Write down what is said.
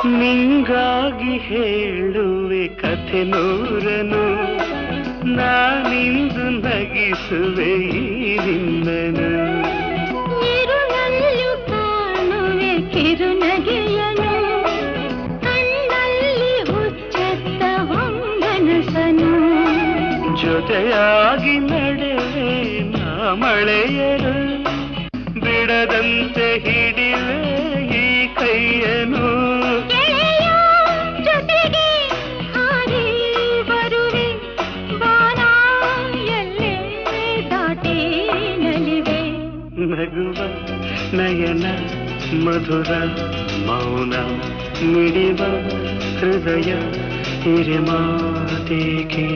ನಿಂಗಾಗಿ ಹೇಳುವೆ ಕಥೆ ನೂರನು, ನಾನಿಂದು ನಗಿಸುವೆ ಈ ನಿನ್ನನು. ಇರುಳಲ್ಲೂ ಕಾಣುವೆ ಕಿರುನಗೆಯನು, ಕಣ್ಣಲ್ಲಿ ಹುಚ್ಚೆತ್ತ ಹೊಂಗನಸನು. ಜೊತೆಯಾಗಿ ನಡೆವೆ ನಾ ಮಳೆಯರು, ಬಿಡದಂತೆ ಹಿಡಿವೆ ಈ ಕೈಯನು. ಜೊತೆಗೆ ಹಾರಿ ಬರುವೆ ಬಾನ ಎಲ್ಲೇ ದಾಟಿ ನಲಿವೆ. ನಗುವ ನಯನ ಮಧುರ ಮೌನ ಮಿಡಿವ ಹೃದಯ ಹಿರಿಮಾತೇಕೆ.